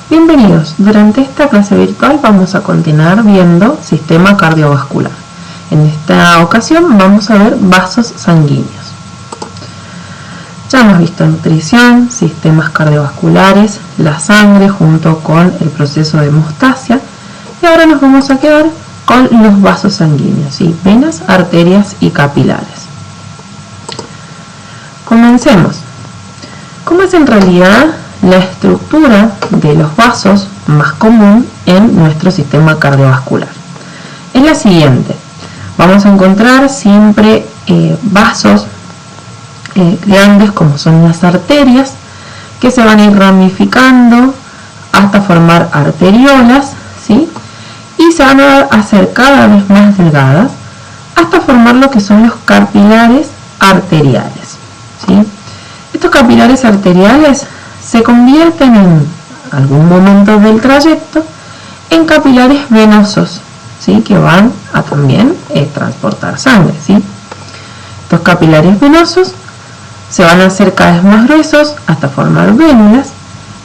Bienvenidos, durante esta clase virtual vamos a continuar viendo sistema cardiovascular. En esta ocasión vamos a ver vasos sanguíneos. Ya hemos visto nutrición, sistemas cardiovasculares, la sangre junto con el proceso de hemostasia y ahora nos vamos a quedar con los vasos sanguíneos, ¿sí? Venas, arterias y capilares. Comencemos. ¿Cómo es en realidad la estructura de los vasos más común en nuestro sistema cardiovascular? Es la siguiente. Vamos a encontrar siempre vasos grandes como son las arterias, que se van a ir ramificando hasta formar arteriolas, ¿sí? Y se van a hacer cada vez más delgadas hasta formar lo que son los capilares arteriales, ¿sí? Estos capilares arteriales se convierten en algún momento del trayecto en capilares venosos, ¿sí? Que van a también transportar sangre, ¿sí? Estos capilares venosos se van a hacer cada vez más gruesos hasta formar vénulas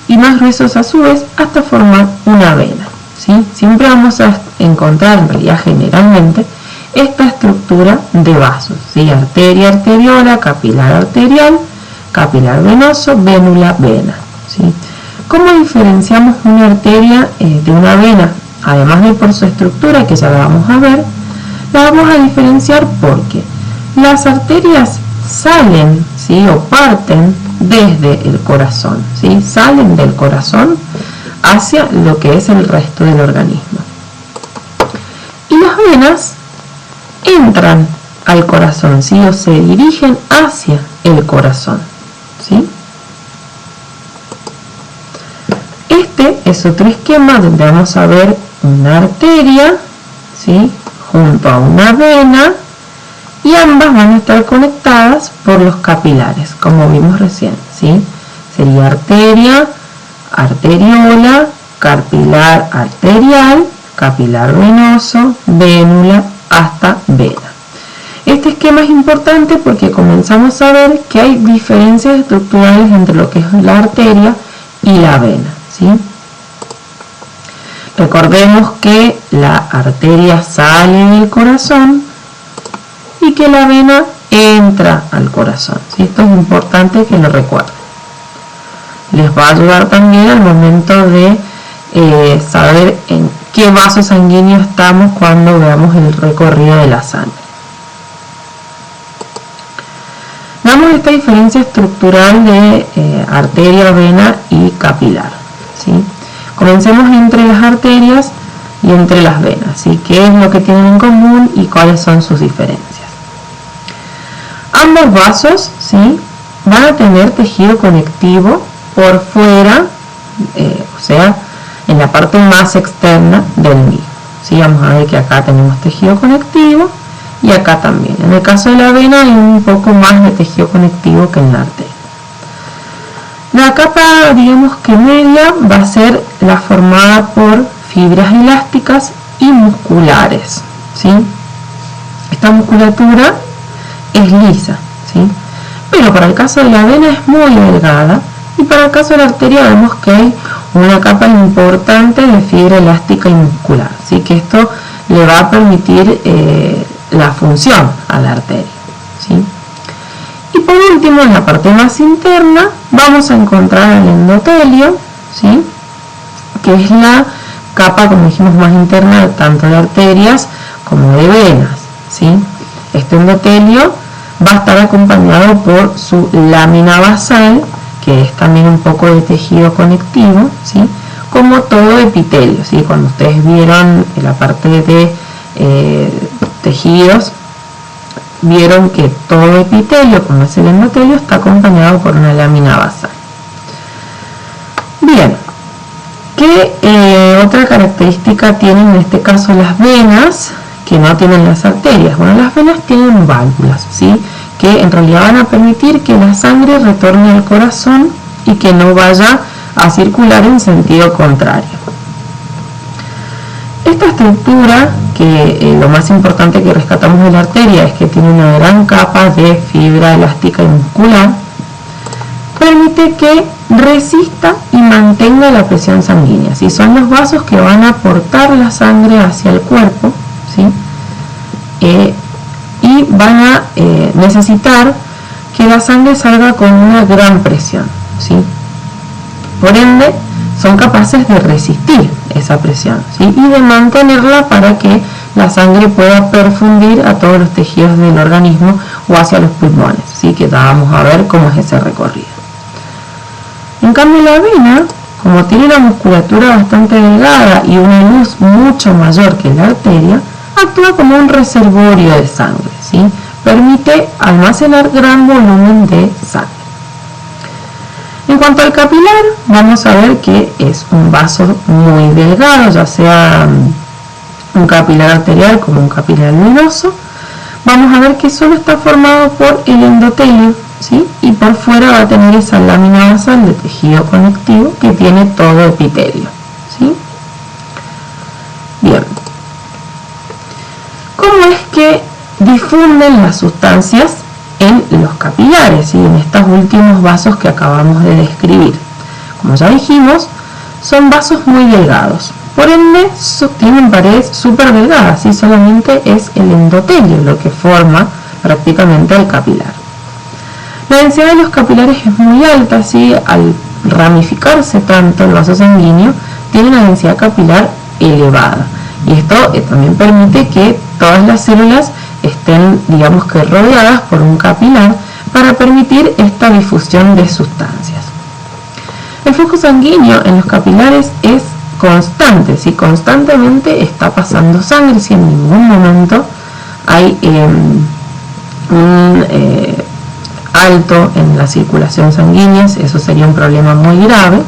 y más gruesos a su vez hasta formar una vena, ¿sí? Siempre vamos a encontrar, en realidad generalmente, esta estructura de vasos, ¿sí? Arteria, arteriola, capilar arterial, capilar venoso, vénula, vena, ¿sí? ¿Cómo diferenciamos una arteria de una vena? Además de por su estructura, que ya la vamos a ver, la vamos a diferenciar porque las arterias salen, ¿sí? O parten desde el corazón, ¿sí? Salen del corazón hacia lo que es el resto del organismo. Y las venas entran al corazón, ¿sí? O se dirigen hacia el corazón, ¿sí? Este es otro esquema donde vamos a ver una arteria, ¿sí? Junto a una vena, y ambas van a estar conectadas por los capilares, como vimos recién, ¿sí? Sería arteria, arteriola, capilar arterial, capilar venoso, vénula, hasta vena. Este esquema es importante porque comenzamos a ver que hay diferencias estructurales entre lo que es la arteria y la vena, ¿sí? Recordemos que la arteria sale del corazón y que la vena entra al corazón, ¿sí? Esto es importante que lo recuerden. Les va a ayudar también al momento de saber en qué vaso sanguíneo estamos cuando veamos el recorrido de la sangre. Veamos esta diferencia estructural de arteria, vena y capilar, ¿sí? Comencemos entre las arterias y entre las venas, ¿sí? ¿Qué es lo que tienen en común y cuáles son sus diferencias? Ambos vasos, ¿sí? Van a tener tejido conectivo por fuera, o sea, en la parte más externa del mismo, ¿sí? Vamos a ver que acá tenemos tejido conectivo y acá también. En el caso de la vena hay un poco más de tejido conectivo que en la arteria. La capa, digamos que media, va a ser la formada por fibras elásticas y musculares, ¿sí? Esta musculatura es lisa, ¿sí? Pero para el caso de la vena es muy delgada y para el caso de la arteria vemos que hay una capa importante de fibra elástica y muscular, ¿sí? Que esto le va a permitir la función a la arteria, ¿sí? Y por último, en la parte más interna vamos a encontrar el endotelio, ¿sí? Que es la capa, como dijimos, más interna tanto de arterias como de venas, ¿sí? Este endotelio va a estar acompañado por su lámina basal, que es también un poco de tejido conectivo, ¿sí? Como todo epitelio, ¿sí? Cuando ustedes vieron la parte de tejidos, vieron que todo epitelio, como es el endotelio, está acompañado por una lámina basal. Bien, ¿qué otra característica tienen en este caso las venas que no tienen las arterias? Bueno, las venas tienen válvulas, ¿sí? Que en realidad van a permitir que la sangre retorne al corazón y que no vaya a circular en sentido contrario. Esta estructura, que lo más importante que rescatamos de la arteria es que tiene una gran capa de fibra elástica y muscular, permite que resista y mantenga la presión sanguínea, ¿sí? Son los vasos que van a aportar la sangre hacia el cuerpo, ¿sí? Y van a necesitar que la sangre salga con una gran presión, ¿sí? Por ende, son capaces de resistir esa presión, ¿sí? Y de mantenerla para que la sangre pueda perfundir a todos los tejidos del organismo o hacia los pulmones, ¿sí? Que vamos a ver cómo es ese recorrido. En cambio, la vena, como tiene una musculatura bastante delgada y una luz mucho mayor que la arteria, actúa como un reservorio de sangre, ¿sí? Permite almacenar gran volumen de sangre. En cuanto al capilar, vamos a ver que es un vaso muy delgado, ya sea un capilar arterial como un capilar venoso. Vamos a ver que solo está formado por el endotelio, ¿sí? Y por fuera va a tener esa lámina basal de tejido conectivo que tiene todo epitelio, ¿sí? Bien. ¿Cómo es que difunden las sustancias en los capilares, ¿sí? En estos últimos vasos que acabamos de describir? Como ya dijimos, son vasos muy delgados, por ende tienen paredes súper delgadas, y solamente es el endotelio lo que forma prácticamente el capilar. La densidad de los capilares es muy alta, ¿sí? Al ramificarse tanto el vaso sanguíneo, tiene una densidad capilar elevada, y esto también permite que todas las células estén, digamos que, rodeadas por un capilar para permitir esta difusión de sustancias. El flujo sanguíneo en los capilares es constante, ¿sí? Constantemente está pasando sangre, si en ningún momento hay un alto en la circulación sanguínea, eso sería un problema muy grave,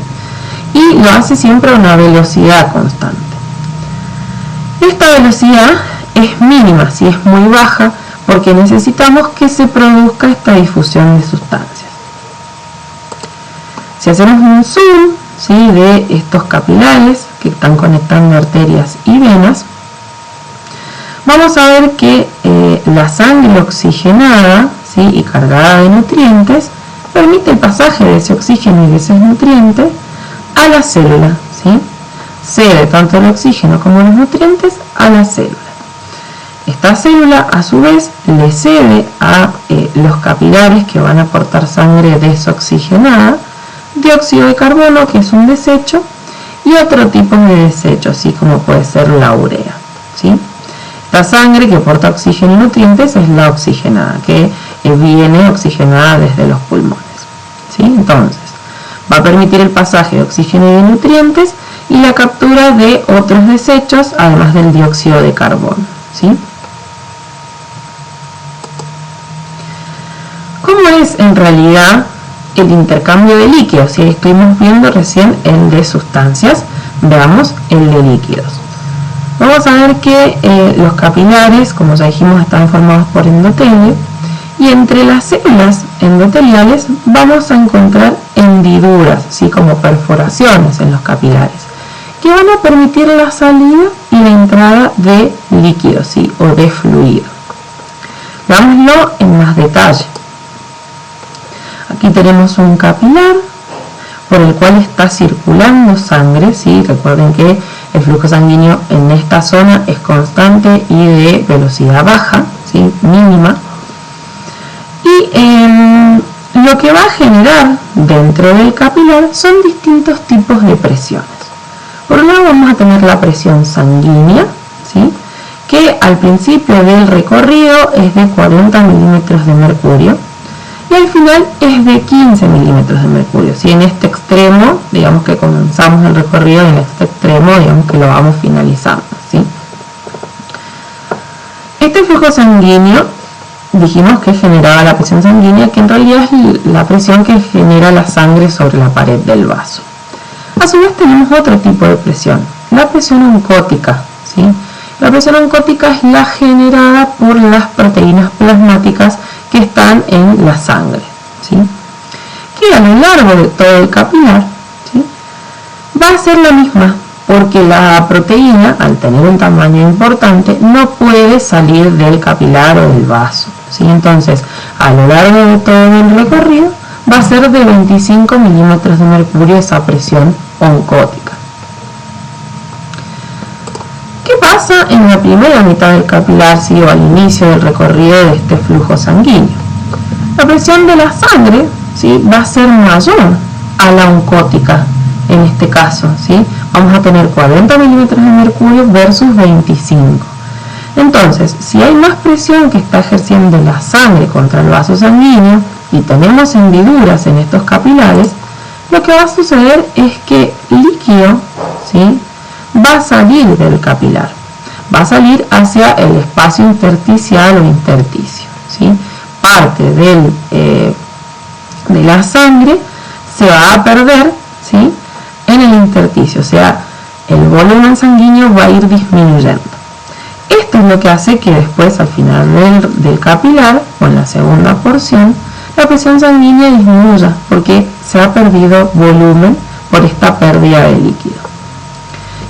y lo hace siempre a una velocidad constante. Esta velocidad es mínima, ¿sí? Es muy baja, porque necesitamos que se produzca esta difusión de sustancias. Si hacemos un zoom, ¿sí? De estos capilares que están conectando arterias y venas, vamos a ver que la sangre oxigenada, ¿sí? Y cargada de nutrientes permite el pasaje de ese oxígeno y de esos nutrientes a la célula, ¿sí? Cede tanto el oxígeno como los nutrientes a la célula. Esta célula, a su vez, le cede a los capilares que van a aportar sangre desoxigenada dióxido de carbono, que es un desecho, y otro tipo de desecho, así como puede ser la urea, ¿sí? Esta sangre que aporta oxígeno y nutrientes es la oxigenada, que viene oxigenada desde los pulmones, ¿sí? Entonces, va a permitir el pasaje de oxígeno y de nutrientes y la captura de otros desechos, además del dióxido de carbono, ¿sí? ¿Cómo es en realidad el intercambio de líquidos? Si estuvimos viendo recién el de sustancias, veamos el de líquidos. Vamos a ver que los capilares, como ya dijimos, están formados por endotelio, y entre las células endoteliales vamos a encontrar hendiduras, ¿sí? Como perforaciones en los capilares, que van a permitir la salida y la entrada de líquidos, ¿sí? O de fluido. Veámoslo en más detalle. Aquí tenemos un capilar por el cual está circulando sangre, ¿sí? Recuerden que el flujo sanguíneo en esta zona es constante y de velocidad baja, ¿sí? Mínima. Y lo que va a generar dentro del capilar son distintos tipos de presiones. Por un lado vamos a tener la presión sanguínea, ¿sí? Que al principio del recorrido es de 40 milímetros de mercurio, y al final es de 15 milímetros de mercurio, ¿sí? En este extremo, digamos que comenzamos el recorrido, en este extremo, digamos que lo vamos finalizando, ¿sí? Este flujo sanguíneo, dijimos que generaba la presión sanguínea, que en realidad es la presión que genera la sangre sobre la pared del vaso. A su vez tenemos otro tipo de presión, la presión oncótica, ¿sí? La presión oncótica es la generada por las proteínas plasmáticas que están en la sangre, ¿sí? Que a lo largo de todo el capilar, ¿sí? Va a ser la misma, porque la proteína, al tener un tamaño importante, no puede salir del capilar o del vaso, ¿sí? Entonces, a lo largo de todo el recorrido, va a ser de 25 milímetros de mercurio esa presión oncótica. ¿Qué pasa en la primera mitad del capilar, ¿sí? O al inicio del recorrido de este flujo sanguíneo? La presión de la sangre, ¿sí? Va a ser mayor a la oncótica en este caso, ¿sí? Vamos a tener 40 milímetros de mercurio versus 25. Entonces, si hay más presión que está ejerciendo la sangre contra el vaso sanguíneo y tenemos hendiduras en estos capilares, lo que va a suceder es que líquido, ¿sí? Va a salir del capilar, va a salir hacia el espacio intersticial o intersticio, ¿sí? Parte de la sangre se va a perder, ¿sí? En el intersticio, o sea, el volumen sanguíneo va a ir disminuyendo. Esto es lo que hace que después, al final del capilar, o en la segunda porción, la presión sanguínea disminuya, porque se ha perdido volumen por esta pérdida de líquido.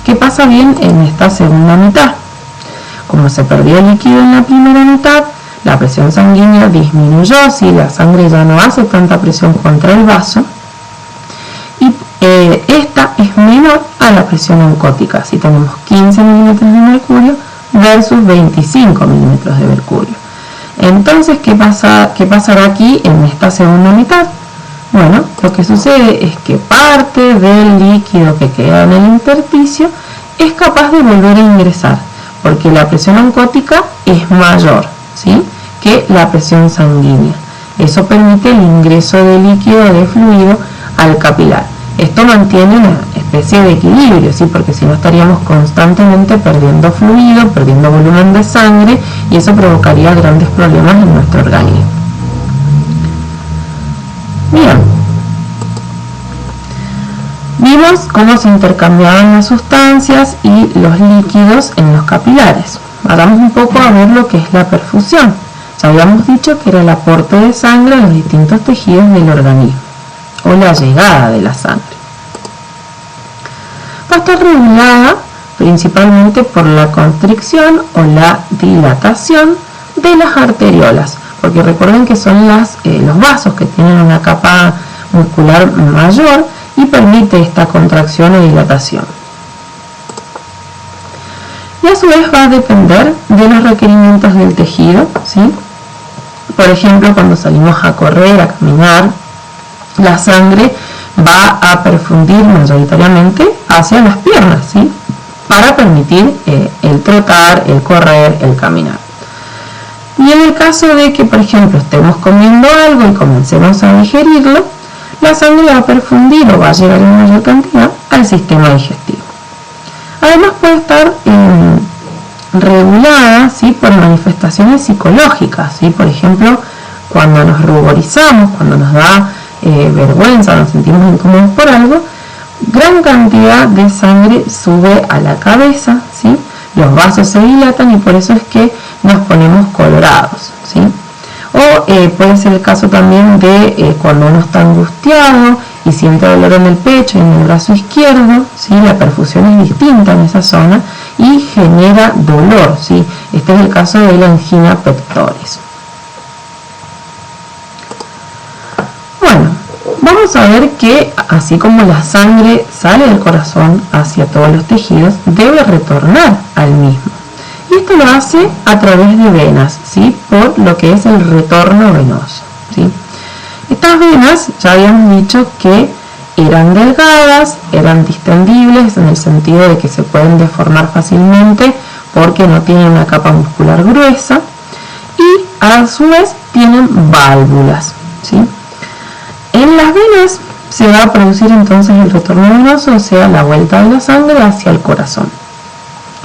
¿Qué pasa bien en esta segunda mitad? Como se perdió líquido en la primera mitad, la presión sanguínea disminuyó, si la sangre ya no hace tanta presión contra el vaso, y esta es menor a la presión oncótica, si tenemos 15 milímetros de mercurio versus 25 milímetros de mercurio. Entonces, ¿qué pasará aquí en esta segunda mitad? Bueno, lo que sucede es que parte del líquido que queda en el intersticio es capaz de volver a ingresar, porque la presión oncótica es mayor, ¿sí?, que la presión sanguínea. Eso permite el ingreso de líquido, de fluido, al capilar. Esto mantiene una especie de equilibrio, ¿sí?, porque si no estaríamos constantemente perdiendo fluido, perdiendo volumen de sangre, y eso provocaría grandes problemas en nuestro organismo. Bien, vimos cómo se intercambiaban las sustancias y los líquidos en los capilares. Vamos un poco a ver lo que es la perfusión. Ya habíamos dicho que era el aporte de sangre a los distintos tejidos del organismo, o la llegada de la sangre. Va a estar regulada principalmente por la constricción o la dilatación de las arteriolas, porque recuerden que son los vasos que tienen una capa muscular mayor y permite esta contracción o dilatación. Y a su vez va a depender de los requerimientos del tejido, ¿sí? Por ejemplo, cuando salimos a correr, a caminar, la sangre va a perfundir mayoritariamente hacia las piernas, ¿sí?, para permitir el trotar, el correr, el caminar. Y en el caso de que, por ejemplo, estemos comiendo algo y comencemos a digerirlo, la sangre va a perfundir o va a llegar en mayor cantidad al sistema digestivo. Además puede estar regulada, ¿sí?, por manifestaciones psicológicas, ¿sí? Por ejemplo, cuando nos ruborizamos, cuando nos da vergüenza, nos sentimos incómodos por algo, gran cantidad de sangre sube a la cabeza, ¿sí? Los vasos se dilatan y por eso es que nos ponemos colorados, ¿sí? O puede ser el caso también de cuando uno está angustiado y siente dolor en el pecho y en el brazo izquierdo, ¿sí? La perfusión es distinta en esa zona y genera dolor, ¿sí? Este es el caso de la angina pectoris. Bueno, vamos a ver que así como la sangre sale del corazón hacia todos los tejidos, debe retornar al mismo. Y esto lo hace a través de venas, ¿sí?, por lo que es el retorno venoso, ¿sí? Estas venas ya habíamos dicho que eran delgadas, eran distendibles en el sentido de que se pueden deformar fácilmente porque no tienen una capa muscular gruesa y a su vez tienen válvulas, ¿sí? En las venas se va a producir entonces el retorno venoso, o sea, la vuelta de la sangre hacia el corazón.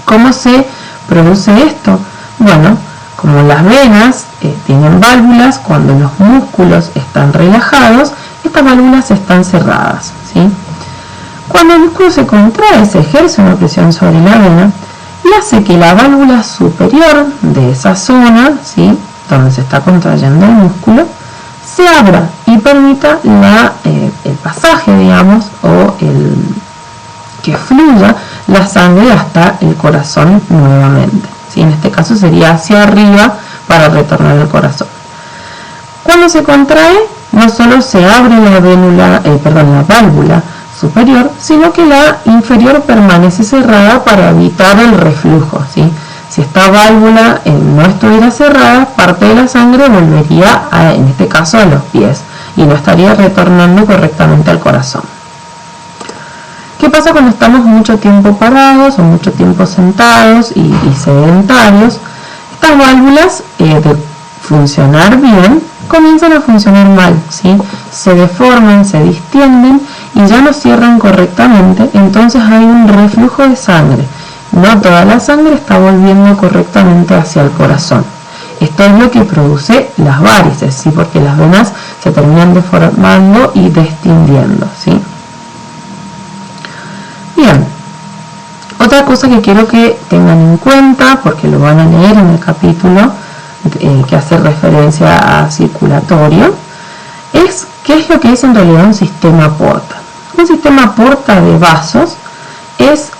¿Cómo se produce esto? Bueno, como las venas tienen válvulas, cuando los músculos están relajados, estas válvulas están cerradas, ¿sí? Cuando el músculo se contrae, se ejerce una presión sobre la vena y hace que la válvula superior de esa zona, ¿sí?, donde se está contrayendo el músculo, se abra y permita el pasaje, digamos, o que fluya la sangre hasta el corazón nuevamente, ¿sí? En este caso sería hacia arriba para retornar al corazón. Cuando se contrae, no solo se abre la válvula superior, sino que la inferior permanece cerrada para evitar el reflujo, ¿sí? Si esta válvula no estuviera cerrada, parte de la sangre volvería, en este caso, a los pies y no estaría retornando correctamente al corazón. ¿Qué pasa cuando estamos mucho tiempo parados o mucho tiempo sentados y sedentarios? Estas válvulas, de funcionar bien, comienzan a funcionar mal, ¿sí? Se deforman, se distienden y ya no cierran correctamente, entonces hay un reflujo de sangre. No toda la sangre está volviendo correctamente hacia el corazón. Esto es lo que produce las varices, ¿sí? Porque las venas se terminan deformando y distendiendo, ¿sí? Bien, otra cosa que quiero que tengan en cuenta, porque lo van a leer en el capítulo que hace referencia a circulatorio, es qué es lo que es en realidad un sistema porta. Un sistema porta de vasos es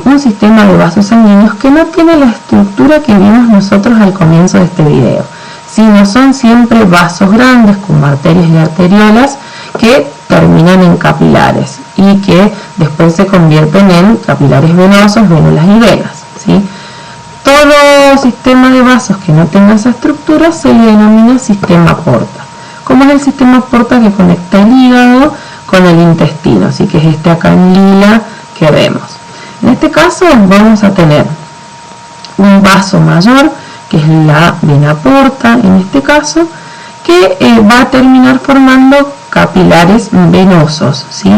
un sistema de vasos sanguíneos que no tiene la estructura que vimos nosotros al comienzo de este video, sino son siempre vasos grandes como arterias y arteriolas que terminan en capilares y que después se convierten en capilares venosos, vénulas y venas, ¿sí? Todo sistema de vasos que no tenga esa estructura se le denomina sistema porta, como es el sistema porta que conecta el hígado con el intestino, así que es este acá en lila que vemos. En este caso vamos a tener un vaso mayor, que es la vena porta en este caso, que va a terminar formando capilares venosos, ¿sí?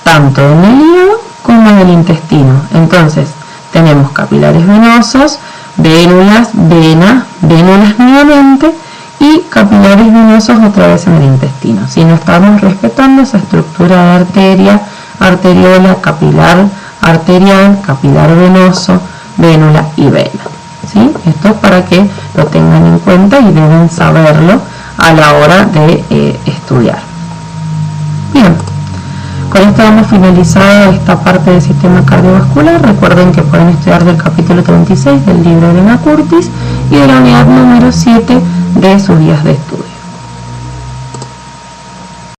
Tanto en el hígado como en el intestino. Entonces tenemos capilares venosos, vénulas, vénulas nuevamente y capilares venosos otra vez en el intestino. Si no estamos respetando esa estructura de arteria, arteriola, capilar arterial, capilar venoso, vénula y vena, ¿sí? Esto es para que lo tengan en cuenta y deben saberlo a la hora de estudiar. Bien, con esto hemos finalizado esta parte del sistema cardiovascular. Recuerden que pueden estudiar del capítulo 36 del libro de Elena Curtis y de la unidad número 7 de sus guías de estudio.